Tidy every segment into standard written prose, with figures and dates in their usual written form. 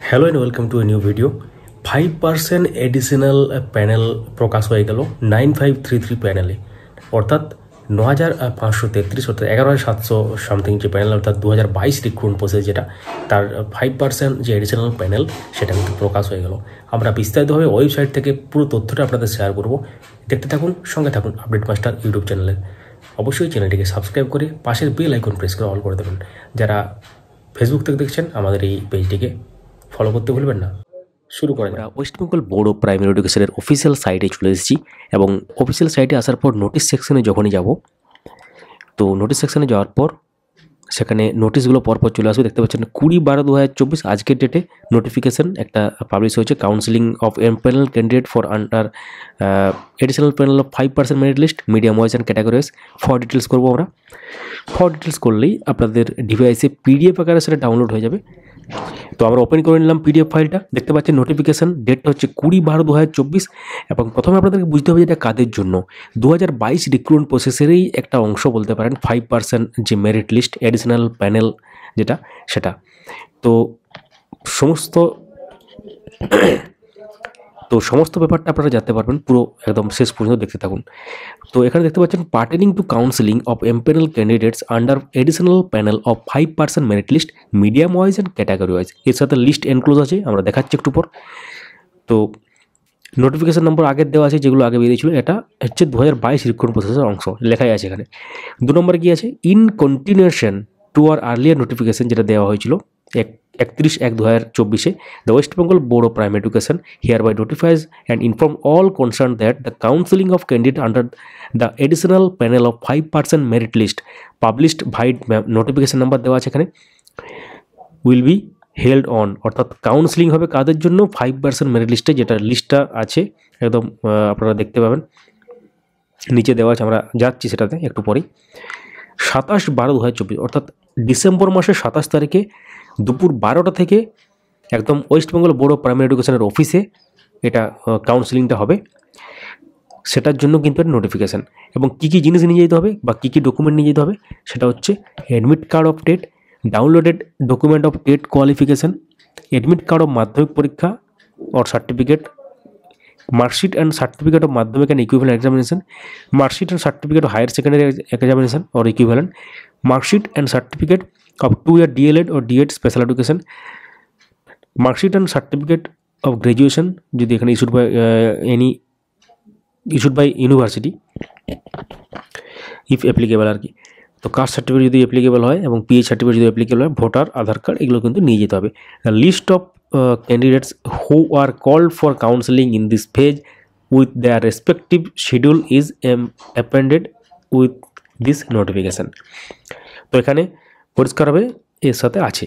Hello and welcome to a new video. 5% additional panel প্রকাশ হয়ে গেল 9533 প্যানেলে, অর্থাৎ 9533, অর্থাৎ 11700 সামথিং যে প্যানেল, অর্থাৎ 2022 রিক্রুটমেন্ট প্রসেস যেটা, তার 5% যে এডিশনাল প্যানেল সেটা কিন্তু প্রকাশ হয়ে গেল। আমরা বিস্তারিতভাবে ওয়েবসাইট থেকে পুরো তথ্যটা আপনাদের শেয়ার করব। দেখতে থাকুন, সঙ্গে থাকুন আপডেট মাস্টার ইউটিউব চ্যানেলে। অবশ্যই চ্যানেলটিকে সাবস্ক্রাইব করে পাশের বেল আইকন প্রেস করে অল করে দেবেন। যারা ফেসবুক থেকে দেখছেন আমাদের এই পেজটিকে ফলো করতে ভুলবেন না। শুরু করা যাক। West Bengal board of primary এডুকেশনের অফিসিয়াল সাইটে চলে এসেছি এবং অফিসিয়াল সাইটে আসার পর নোটিশ সেকশনে যখনই যাব, তো নোটিশ সেকশনে যাওয়ার পর সেখানে নোটিশগুলো পরপর চলে আসবে। দেখতে পাচ্ছেন 20/12/2024 আজকের ডেটে নোটিফিকেশান একটা পাবলিশ হয়েছে, counselling of empanel candidate for under additional panel of 5% merit list medium wise and categories. For details করবো আমরা। ফর ডিটেলস করলেই আপনাদের ডিভাইসে পিডিএফ আকারে সেটা ডাউনলোড হয়ে যাবে। তো আমরা ওপেন করে নিলাম পিডিএফ ফাইলটা। দেখতে পাচ্ছেন নোটিফিকেশান ডেটটা হচ্ছে 20/12/2024 এবং প্রথমে আপনাদেরকে বুঝতে হবে এটা কাদের জন্য। 2022 রিক্রুটমেন্ট প্রসেসেরই একটা অংশ বলতে পারেন 5% যে মেরিট লিস্ট এডিশনাল প্যানেল যেটা, সেটা। তো সমস্ত ব্যাপারটা আপনারা জানতে পারবেন, পুরো একদম শেষ পর্যন্ত দেখতে থাকুন। তো এখানে দেখতে পাচ্ছেন pertaining to counselling of empanel candidates under additional panel of 5% merit list medium wise and category wise. এর সাথে লিস্ট এনক্লোজ আছে, আমরা দেখাচ্ছি একটু পর। তো নোটিফিকেশন নম্বর আগের দেওয়া আছে, যেগুলো আগে বেরিয়েছিল। এটা হচ্ছে 2022 রিক্রুটমেন্ট প্রসেসের অংশ, লেখাই আছে এখানে। 2 নম্বরে কি আছে, in continuation to our earlier notification যেটা দেওয়া হয়েছিল 31/1/2024, the West Bengal Board of Primary Education hereby notifies and inform all concerned that the counseling of candidate under the additional panel of 5% merit list published by notification number দেওয়া আছে এখানে will be held on, অর্থাৎ counselling হবে কাদের জন্য, 5% merit লিস্টে, যেটা লিস্টটা আছে একদম আপনারা দেখতে পাবেন নিচে দেওয়া আছে। আমরা যাচ্ছি সেটাতে একটু পরেই। 27/12/2024, অর্থাৎ ডিসেম্বর মাসের 27 তারিখে দুপুর 12টা থেকে একদম West Bengal board of primary এডুকেশনের অফিসে এটা কাউন্সিলিংটা হবে। সেটার জন্য কিন্তু একটা নোটিফিকেশান, এবং কী কী জিনিস নিয়ে যেতে হবে বা কী কী ডকুমেন্ট নিয়ে যেতে হবে সেটা হচ্ছে admit card of TET, downloaded document of TET qualification, admit card of Madhyamik পরীক্ষা or certificate, marksheet and certificate of Madhyamik and equivalent examination, marksheet and certificate of higher secondary examination or equivalent, marksheet and certificate of 2-year DLED or D.Ed special education, marksheet and certificate of graduation যদি এখানে issued by university if applicable আর কি। তো caste certificate যদি applicable হয় এবং PH certificate যদি applicable হয়, voter Aadhaar card এগুলো কিন্তু নিয়ে যেতে হবে। List of candidates who are called for counselling in this phase with their respective schedule is appended with this notification. তো এখানে পরিষ্কারভাবে এর সাথে আছে,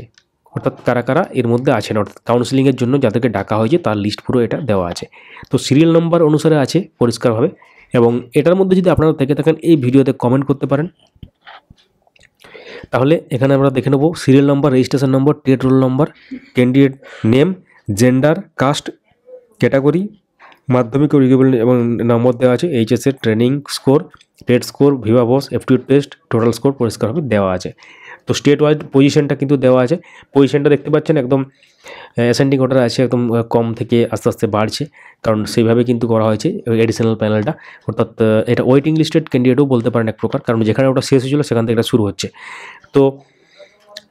অর্থাৎ কারা কারা এর মধ্যে আছেন, অর্থাৎ কাউন্সিলিংয়ের জন্য যাদেরকে ডাকা হয়েছে তার লিস্ট পুরো এটা দেওয়া আছে। তো সিরিয়াল নাম্বার অনুসারে আছে পরিষ্কারভাবে, এবং এটার মধ্যে যদি আপনারা থেকে থাকেন এই ভিডিওতে কমেন্ট করতে পারেন। তাহলে এখানে আমরা দেখে নেব serial number, registration number, TET roll number, candidate name, gender, caste, category, Madhyamik এবং নম্বর দেওয়া আছে, এইচএসের training score, TET score, viva voce, aptitude test, total score পরিষ্কারভাবে দেওয়া আছে। তো স্টেট ওয়াইজ পজিশনটা কিন্তু দেওয়া আছে। পজিশনটা দেখতে পাচ্ছেন একদম অ্যাসেন্ডিং অর্ডারে আছে, একদম কম থেকে আস্তে আস্তে বাড়ছে, কারণ সেইভাবে কিন্তু করা হয়েছে এডিশনাল প্যানেলটা। অর্থাৎ এটা ওয়েটিং লিস্টেড ক্যান্ডিডেটও বলতে পারেন এক প্রকার, কারণ যেখানে ওটা শেষ হয়েছিল সেখান থেকে এটা শুরু হচ্ছে। তো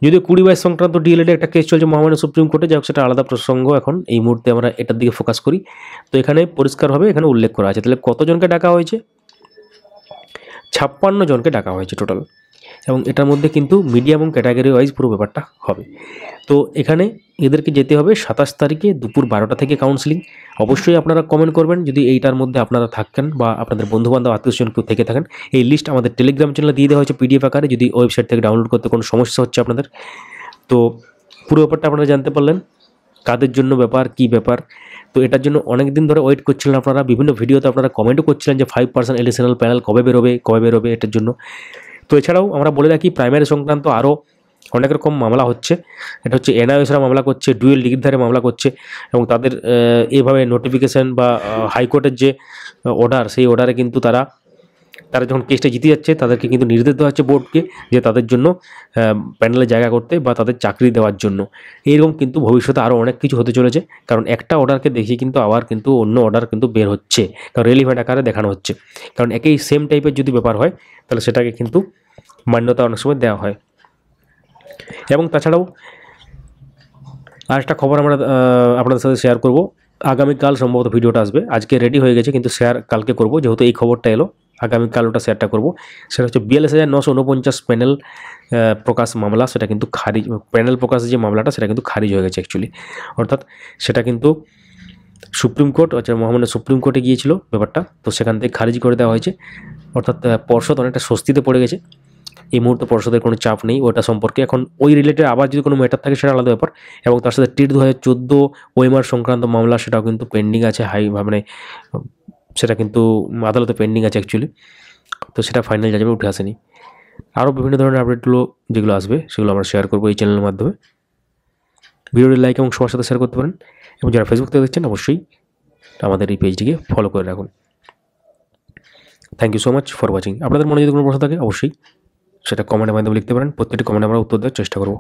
যদিও 2022 সংক্রান্ত ডিএলএড একটা কেস চলছে মহামান্য সুপ্রিম কোর্টে, যাই হোক সেটা আলাদা প্রসঙ্গ। এখন এই মুহূর্তে আমরা এটার দিকে ফোকাস করি। তো এখানে পরিষ্কারভাবে এখানে উল্লেখ করা আছে। তাহলে কতজনকে ডাকা হয়েছে? 56 জনকে ডাকা হয়েছে টোটাল, এবং এটার মধ্যে কিন্তু মিডিয়াম এবং ক্যাটাগরি ওয়াইজ পুরো ব্যাপারটা হবে। তো এখানে এদেরকে যেতে হবে 27 তারিখে দুপুর 12টা থেকে কাউন্সিলিং। অবশ্যই আপনারা কমেন্ট করবেন যদি এইটার মধ্যে আপনারা থাকেন বা আপনাদের বন্ধুবান্ধব আত্মীয়স্বজন কেউ থেকে থাকেন। এই লিস্ট আমাদের টেলিগ্রাম চ্যানেলে দিয়ে দেওয়া হয়েছে পিডিএফ আকারে, যদি ওয়েবসাইট থেকে ডাউনলোড করতে কোনো সমস্যা হচ্ছে আপনাদের। তো পুরো ব্যাপারটা আপনারা জানতে পারলেন কাদের জন্য ব্যাপার, কি ব্যাপার। তো এটার জন্য অনেক দিন ধরে ওয়েট করছিলেন আপনারা, বিভিন্ন ভিডিওতে আপনারা কমেন্টও করছিলেন যে 5% এডিশনাল প্যানেল কবে বেরোবে এটার জন্য। তো এছাড়াও আমরা বলে রাখি প্রাইমারি সংক্রান্ত আরও অনেক রকম মামলা হচ্ছে। এটা হচ্ছে এনআইওসরা মামলা করছে, ডুয়েল ডিগ্রিধারে মামলা করছে, এবং তাদের এভাবে নোটিফিকেশান বা হাইকোর্টের যে অর্ডার, সেই অর্ডারে কিন্তু তারা তারা যখন কেসটা জিতে যাচ্ছে তাদেরকে কিন্তু নির্দেশ দেওয়া হচ্ছে বোর্ডকে যে তাদের জন্য প্যানেলে জায়গা করতে বা তাদের চাকরি দেওয়ার জন্য। এরকম কিন্তু ভবিষ্যতে আরও অনেক কিছু হতে চলেছে, কারণ একটা অর্ডারকে দেখিয়ে কিন্তু আবার কিন্তু অন্য অর্ডার কিন্তু বের হচ্ছে, কারণ রেলিভেন্ট আকারে দেখানো হচ্ছে। কারণ একই সেম টাইপের যদি ব্যাপার হয় তাহলে সেটাকে কিন্তু মান্যতা অনেক সময় দেওয়া হয়। এবং তাছাড়াও আরেকটা খবর আমরা আপনাদের সাথে শেয়ার করব। আগামীকাল সম্ভবত ভিডিওটা আসবে, আজকে রেডি হয়ে গেছে কিন্তু শেয়ার কালকে করব, যেহেতু এই খবরটা এলো আগামীকাল ওটা শেয়ারটা করব। সেটা হচ্ছে 42,949 প্যানেল প্রকাশ মামলা, সেটা কিন্তু খারিজ, প্যানেল প্রকাশের যে মামলাটা সেটা কিন্তু খারিজ হয়ে গেছে অ্যাকচুয়ালি। অর্থাৎ সেটা কিন্তু সুপ্রিম কোর্ট, আচ্ছা মহামান্য সুপ্রিম কোর্টে গিয়েছিল ব্যাপারটা, তো সেখান থেকে খারিজ করে দেওয়া হয়েছে। অর্থাৎ পর্ষদ অনেকটা স্বস্তিতে পড়ে গেছে। এই মুহূর্তে পর্ষদের কোনো চাপ নেই ওটা সম্পর্কে। এখন ওই রিলেটেড আবার যদি কোনো ম্যাটার থাকে সেটা আলাদা ব্যাপার। এবং তার সাথে টিট 2014 ওএমআর সংক্রান্ত মামলা সেটাও কিন্তু পেন্ডিং আছে, মানে সেটা কিন্তু আদালতে পেন্ডিং আছে অ্যাকচুয়ালি। তো সেটা ফাইনাল জাজমেন্ট উঠে আসেনি। আরও বিভিন্ন ধরনের আপডেটগুলো যেগুলো আসবে সেগুলো আমরা শেয়ার করবো এই চ্যানেলের মাধ্যমে। ভিডিওটি লাইক এবং সবার সাথে শেয়ার করতে পারেন, এবং যারা ফেসবুক থেকে দেখছেন অবশ্যই আমাদের এই পেজটিকে ফলো করে রাখুন। Thank you so much for watching. আপনাদের মনে যদি কোনো প্রশ্ন থাকে অবশ্যই সেটা কমেন্টের মাধ্যমে লিখতে পারেন, প্রত্যেকটি কমেন্টে আমরা উত্তর দেওয়ার চেষ্টা করব।